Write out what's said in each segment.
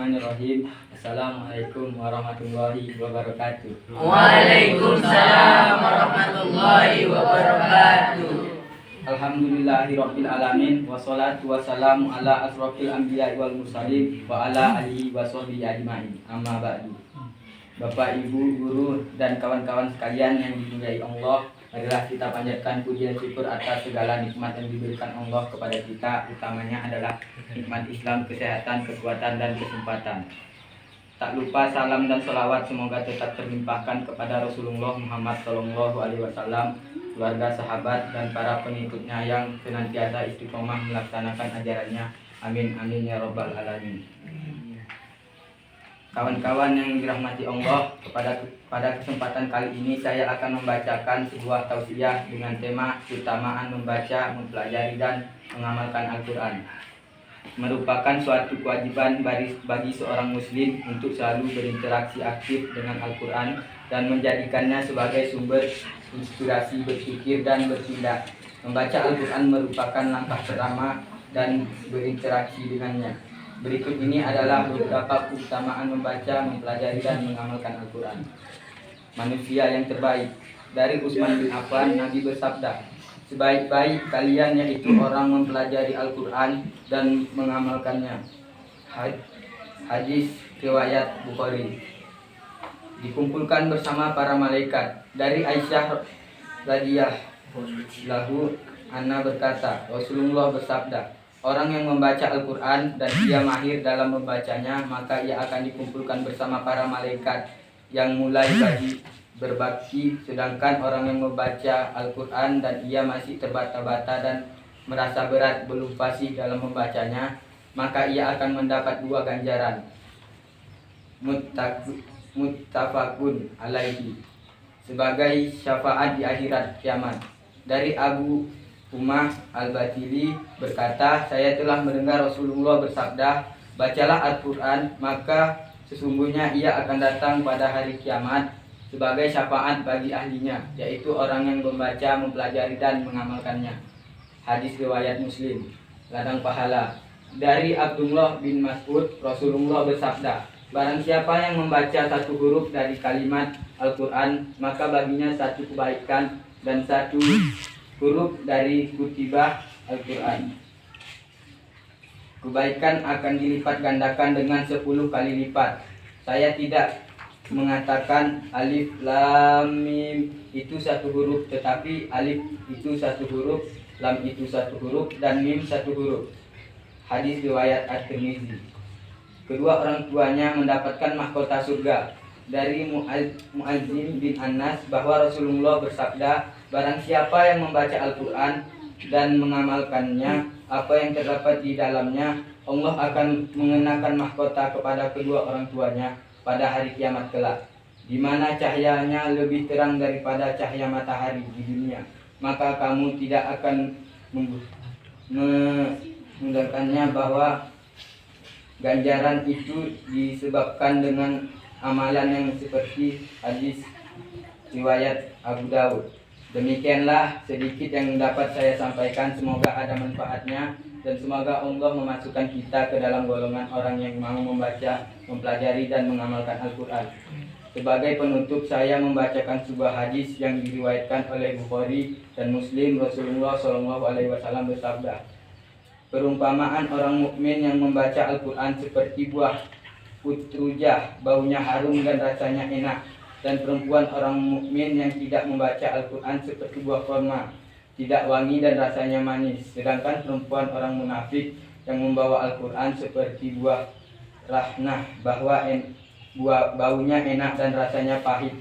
Bismillahirrahmanirrahim. Assalamualaikum warahmatullahi wabarakatuh. Waalaikumsalam warahmatullahi wabarakatuh. Alhamdulillahirabbil alamin wassalatu wassalamu ala asrofil anbiya'i wal mursalin wa ala alihi washabbihi ajmain. Amma ba'du. Bapak, Ibu, guru dan kawan-kawan sekalian yang dimuliai Allah, marilah kita panjatkan puji dan syukur atas segala nikmat yang diberikan Allah kepada kita, utamanya adalah nikmat Islam, kesehatan, kekuatan, dan kesempatan. Tak lupa salam dan salawat semoga tetap terlimpahkan kepada Rasulullah Muhammad SAW, keluarga, sahabat, dan para pengikutnya yang senantiasa istiqomah melaksanakan ajarannya. Amin amin ya rabbal alamin. Kawan-kawan yang dirahmati Allah, pada kesempatan kali ini saya akan membacakan sebuah tausiah dengan tema keutamaan membaca, mempelajari, dan mengamalkan Al-Quran. Merupakan suatu kewajiban bagi seorang muslim untuk selalu berinteraksi aktif dengan Al-Quran dan menjadikannya sebagai sumber inspirasi berpikir dan bertindak. Membaca Al-Quran merupakan langkah pertama dan berinteraksi dengannya. Berikut ini adalah beberapa keutamaan membaca, mempelajari, dan mengamalkan Al-Quran. Manusia yang terbaik. Dari Utsman bin Affan, Nabi bersabda, sebaik-baik kalian yaitu orang mempelajari Al-Quran dan mengamalkannya. Hadis riwayat Bukhari. Dikumpulkan bersama para malaikat. Dari Aisyah radhiyallahu anha berkata, Rasulullah bersabda, orang yang membaca Al-Quran dan ia mahir dalam membacanya, maka ia akan dikumpulkan bersama para malaikat yang mulai berbakti. Sedangkan orang yang membaca Al-Quran dan ia masih terbata-bata dan merasa berat belum fasih dalam membacanya, maka ia akan mendapat 2 ganjaran. Muttafaqun alaihi, sebagai syafaat di akhirat kiamat. Dari Abu Umar Al-Batili berkata, saya telah mendengar Rasulullah bersabda, bacalah Al-Quran, maka sesungguhnya ia akan datang pada hari kiamat sebagai syafaat bagi ahlinya, yaitu orang yang membaca, mempelajari, dan mengamalkannya. Hadis riwayat Muslim. Ladang pahala. Dari Abdullah bin Mas'ud, Rasulullah bersabda, barang siapa yang membaca 1 huruf dari kalimat Al-Quran, maka baginya 1 kebaikan dan 1 huruf dari kutibah Al-Quran. Kebaikan akan dilipat gandakan dengan 10 kali lipat. Saya tidak mengatakan alif lam mim itu 1 huruf, tetapi alif itu 1 huruf, lam itu 1 huruf, dan mim 1 huruf. Hadis riwayat At-Tirmizi. Kedua orang tuanya mendapatkan mahkota surga. Dari Mu'adzim bin Anas bahwa Rasulullah bersabda, barang siapa yang membaca Al-Quran dan mengamalkannya, apa yang terdapat di dalamnya, Allah akan mengenakan mahkota kepada kedua orang tuanya pada hari kiamat kelak, di mana cahayanya lebih terang daripada cahaya matahari di dunia. Maka kamu tidak akan menggunakannya, bahwa ganjaran itu disebabkan dengan amalan yang seperti hadis riwayat Abu Daud. Demikianlah sedikit yang dapat saya sampaikan, semoga ada manfaatnya dan semoga Allah memasukkan kita ke dalam golongan orang yang mau membaca, mempelajari, dan mengamalkan Al-Quran. Sebagai penutup, saya membacakan sebuah hadis yang diriwayatkan oleh Bukhari dan Muslim. Rasulullah SAW bersabda, perumpamaan orang mukmin yang membaca Al-Quran seperti buah utrujah, baunya harum dan rasanya enak, dan perempuan orang mukmin yang tidak membaca Al-Quran seperti buah kurma, tidak wangi dan rasanya manis. Sedangkan perempuan orang munafik yang membawa Al-Quran seperti buah rahnah, bahwa baunya enak dan rasanya pahit.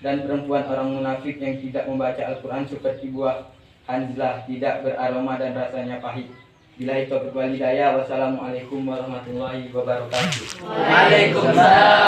Dan perempuan orang munafik yang tidak membaca Al-Quran seperti buah hanzlah, tidak beraroma dan rasanya pahit. Billahi taufiq wal hidayah. Wassalamualaikum warahmatullahi wabarakatuh. Waalaikumsalam.